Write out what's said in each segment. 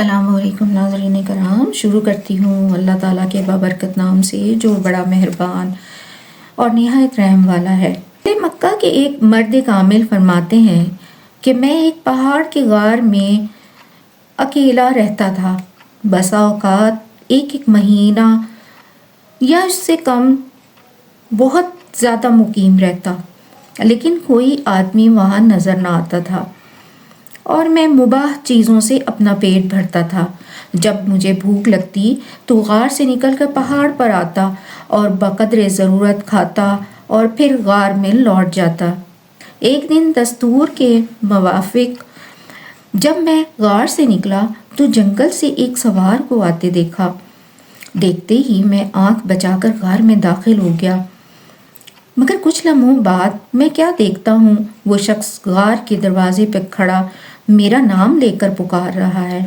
السلام علیکم ناظرین کرام، شروع کرتی ہوں اللہ تعالیٰ کے بابرکت نام سے جو بڑا مہربان اور نہایت رحم والا ہے۔ مکہ کے ایک مرد کامل فرماتے ہیں کہ میں ایک پہاڑ کے غار میں اکیلا رہتا تھا، بسا اوقات ایک مہینہ یا اس سے کم بہت زیادہ مقیم رہتا، لیکن کوئی آدمی وہاں نظر نہ آتا تھا اور میں مباح چیزوں سے اپنا پیٹ بھرتا تھا۔ جب مجھے بھوک لگتی تو غار سے نکل کر پہاڑ پر آتا اور بقدر ضرورت کھاتا اور پھر غار میں لوٹ جاتا۔ ایک دن دستور کے موافق جب میں غار سے نکلا تو جنگل سے ایک سوار کو آتے دیکھا۔ دیکھتے ہی میں آنکھ بچا کر غار میں داخل ہو گیا، مگر کچھ لمحوں بعد میں کیا دیکھتا ہوں، وہ شخص غار کے دروازے پہ کھڑا میرا نام لے کر پکار رہا ہے۔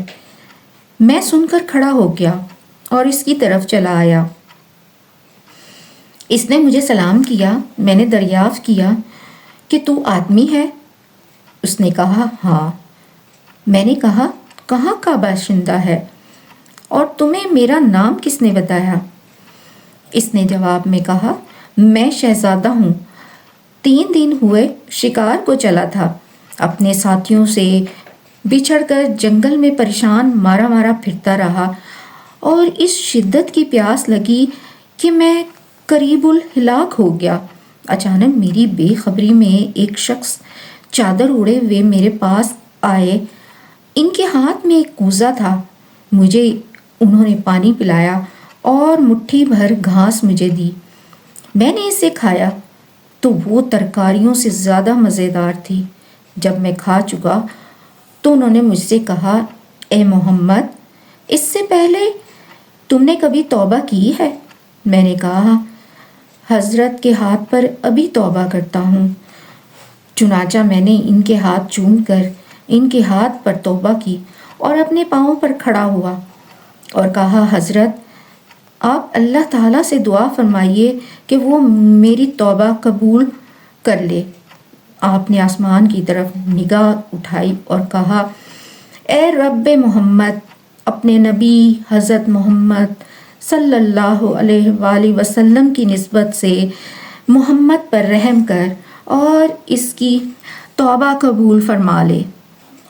میں سن کر کھڑا ہو گیا اور اس کی طرف چلا آیا۔ اس نے مجھے سلام کیا۔ میں نے دریافت کیا کہ تو آدمی ہے؟ اس نے کہا ہاں۔ میں نے کہا کہاں کا باشندہ ہے اور تمہیں میرا نام کس نے بتایا؟ اس نے جواب میں کہا میں شہزادہ ہوں، 3 دن ہوئے شکار کو چلا تھا، اپنے ساتھیوں سے بچھڑ کر جنگل میں پریشان مارا مارا پھرتا رہا اور اس شدت کی پیاس لگی کہ میں قریب الہلاک ہو گیا۔ اچانک میری بے خبری میں ایک شخص چادر اڑے ہوئے میرے پاس آئے۔ ان کے ہاتھ میں ایک کوزہ تھا۔ مجھے انہوں نے پانی پلایا اور مٹھی بھر گھاس مجھے دی۔ میں نے اسے کھایا تو وہ ترکاریوں سے زیادہ مزیدار تھی۔ جب میں کھا چکا تو انہوں نے مجھ سے کہا اے محمد، اس سے پہلے تم نے کبھی توبہ کی ہے؟ میں نے کہا حضرت کے ہاتھ پر ابھی توبہ کرتا ہوں۔ چنانچہ میں نے ان کے ہاتھ چوم کر ان کے ہاتھ پر توبہ کی اور اپنے پاؤں پر کھڑا ہوا اور کہا حضرت آپ اللہ تعالیٰ سے دعا فرمائیے کہ وہ میری توبہ قبول کر لے۔ آپ نے آسمان کی طرف نگاہ اٹھائی اور کہا اے رب محمد، اپنے نبی حضرت محمد صلی اللہ علیہ وآلہ وسلم کی نسبت سے محمد پر رحم کر اور اس کی توبہ قبول فرما لے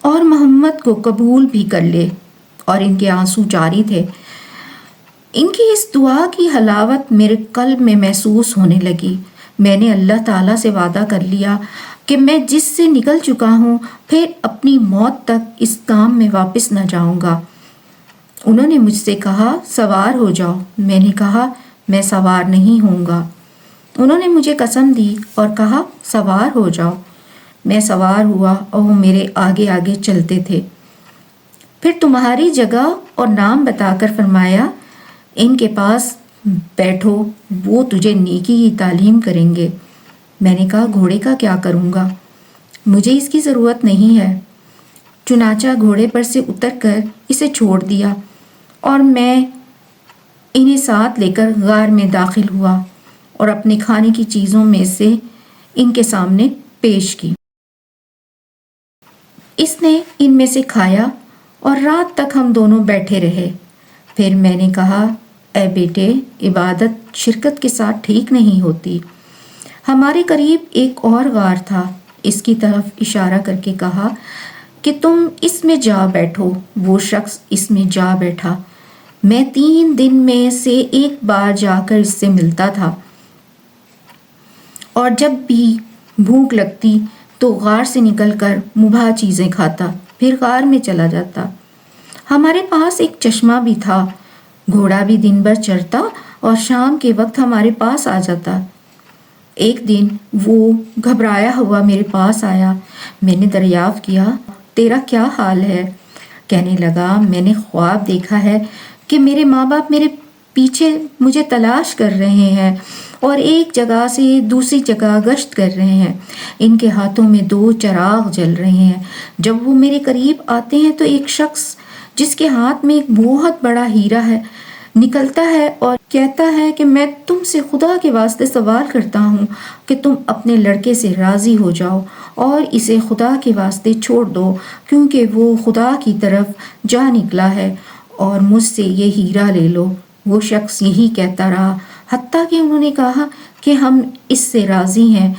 اور محمد کو قبول بھی کر لے۔ اور ان کے آنسو جاری تھے۔ ان کی اس دعا کی حلاوت میرے قلب میں محسوس ہونے لگی۔ میں نے اللہ تعالیٰ سے وعدہ کر لیا کہ میں جس سے نکل چکا ہوں پھر اپنی موت تک اس کام میں واپس نہ جاؤں گا۔ انہوں نے مجھ سے کہا سوار ہو جاؤ۔ میں نے کہا میں سوار نہیں ہوں گا۔ انہوں نے مجھے قسم دی اور کہا سوار ہو جاؤ۔ میں سوار ہوا اور وہ میرے آگے آگے چلتے تھے۔ پھر تمہاری جگہ اور نام بتا کر فرمایا ان کے پاس بیٹھو، وہ تجھے نیکی کی تعلیم کریں گے۔ میں نے کہا گھوڑے کا کیا کروں گا؟ مجھے اس کی ضرورت نہیں ہے۔ چنانچہ گھوڑے پر سے اتر کر اسے چھوڑ دیا اور میں انہیں ساتھ لے کر غار میں داخل ہوا اور اپنے کھانے کی چیزوں میں سے ان کے سامنے پیش کی۔ اس نے ان میں سے کھایا اور رات تک ہم دونوں بیٹھے رہے۔ پھر میں نے کہا اے بیٹے، عبادت شرکت کے ساتھ ٹھیک نہیں ہوتی۔ ہمارے قریب ایک اور غار تھا۔ اس کی طرف اشارہ کر کے کہا کہ تم اس میں جا بیٹھو۔ وہ شخص اس میں جا بیٹھا۔ میں 3 دن میں سے ایک بار جا کر اس سے ملتا تھا اور جب بھی بھوک لگتی تو غار سے نکل کر مباح چیزیں کھاتا، پھر غار میں چلا جاتا۔ ہمارے پاس ایک چشمہ بھی تھا۔ گھوڑا بھی دن بھر چرتا اور شام کے وقت ہمارے پاس آ جاتا۔ ایک دن وہ گھبرایا ہوا میرے پاس آیا۔ میں نے دریافت کیا تیرا کیا حال ہے؟ کہنے لگا میں نے خواب دیکھا ہے کہ میرے ماں باپ میرے پیچھے مجھے تلاش کر رہے ہیں اور ایک جگہ سے دوسری جگہ گشت کر رہے ہیں۔ ان کے ہاتھوں میں 2 چراغ جل رہے ہیں۔ جب وہ میرے قریب آتے ہیں تو ایک شخص جس کے ہاتھ میں ایک بہت بڑا ہیرا ہے نکلتا ہے اور کہتا ہے کہ میں تم سے خدا کے واسطے سوال کرتا ہوں کہ تم اپنے لڑکے سے راضی ہو جاؤ اور اسے خدا کے واسطے چھوڑ دو، کیونکہ وہ خدا کی طرف جا نکلا ہے، اور مجھ سے یہ ہیرا لے لو۔ وہ شخص یہی کہتا رہا حتیٰ کہ انہوں نے کہا کہ ہم اس سے راضی ہیں،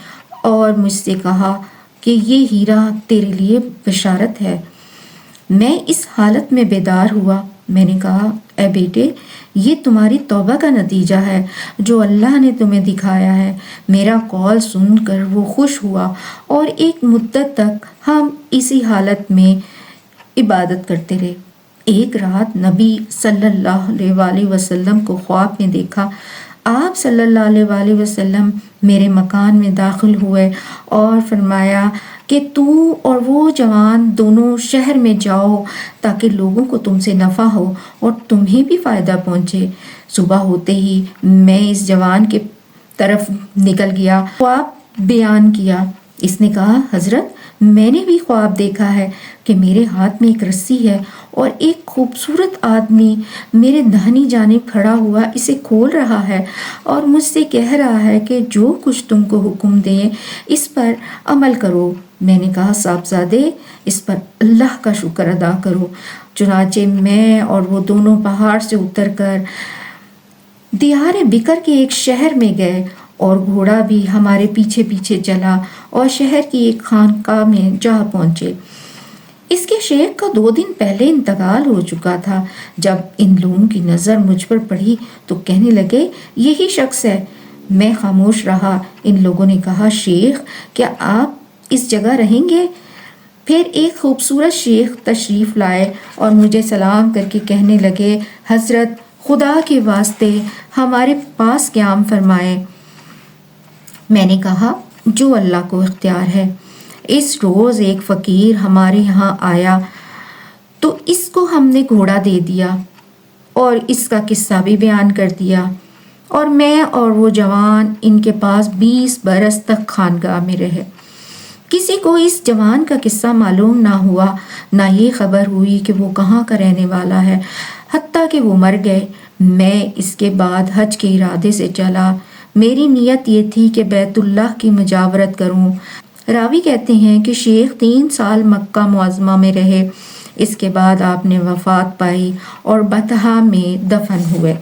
اور مجھ سے کہا کہ یہ ہیرا تیرے لیے بشارت ہے۔ میں اس حالت میں بیدار ہوا۔ میں نے کہا، اے بیٹے، یہ تمہاری توبہ کا نتیجہ ہے جو اللہ نے تمہیں دکھایا ہے۔ میرا قول سن کر وہ خوش ہوا، اور ایک مدت تک ہم اسی حالت میں عبادت کرتے رہے۔ ایک رات نبی صلی اللہ علیہ وآلہ وسلم کو خواب میں دیکھا۔ آپ صلی اللہ علیہ وآلہ وسلم میرے مکان میں داخل ہوئے اور فرمایا کہ تو اور وہ جوان دونوں شہر میں جاؤ تاکہ لوگوں کو تم سے نفع ہو اور تمہیں بھی فائدہ پہنچے۔ صبح ہوتے ہی میں اس جوان کے طرف نکل گیا، خواب بیان کیا۔ اس نے کہا، حضرت، میں نے بھی خواب دیکھا ہے کہ میرے ہاتھ میں ایک رسی ہے اور ایک خوبصورت آدمی میرے داہنی جانب کھڑا ہوا اسے کھول رہا ہے اور مجھ سے کہہ رہا ہے کہ جو کچھ تم کو حکم دیں اس پر عمل کرو۔ میں نے کہا، صاحبزادے، اس پر اللہ کا شکر ادا کرو۔ چنانچہ میں اور وہ دونوں پہاڑ سے اتر کر دیار بکر کے ایک شہر میں گئے، اور گھوڑا بھی ہمارے پیچھے پیچھے چلا اور شہر کی ایک خانقاہ میں جا پہنچے۔ اس کے شیخ کا 2 دن پہلے انتقال ہو چکا تھا۔ جب ان لوگوں کی نظر مجھ پر پڑی تو کہنے لگے، یہی شخص ہے۔ میں خاموش رہا۔ ان لوگوں نے کہا، شیخ، کیا آپ اس جگہ رہیں گے؟ پھر ایک خوبصورت شیخ تشریف لائے اور مجھے سلام کر کے کہنے لگے، حضرت، خدا کے واسطے ہمارے پاس قیام فرمائے۔ میں نے کہا، جو اللہ کو اختیار ہے۔ اس روز ایک فقیر ہمارے یہاں آیا تو اس کو ہم نے گھوڑا دے دیا اور اس کا قصہ بھی بیان کر دیا، اور میں اور وہ جوان ان کے پاس 20 برس تک خانقاہ میں رہے۔ کسی کو اس جوان کا قصہ معلوم نہ ہوا، نہ یہ خبر ہوئی کہ وہ کہاں کا رہنے والا ہے، حتیٰ کہ وہ مر گئے۔ میں اس کے بعد حج کے ارادے سے چلا۔ میری نیت یہ تھی کہ بیت اللہ کی مجاورت کروں۔ راوی کہتے ہیں کہ شیخ 3 سال مکہ معظمہ میں رہے۔ اس کے بعد آپ نے وفات پائی اور بطحا میں دفن ہوئے۔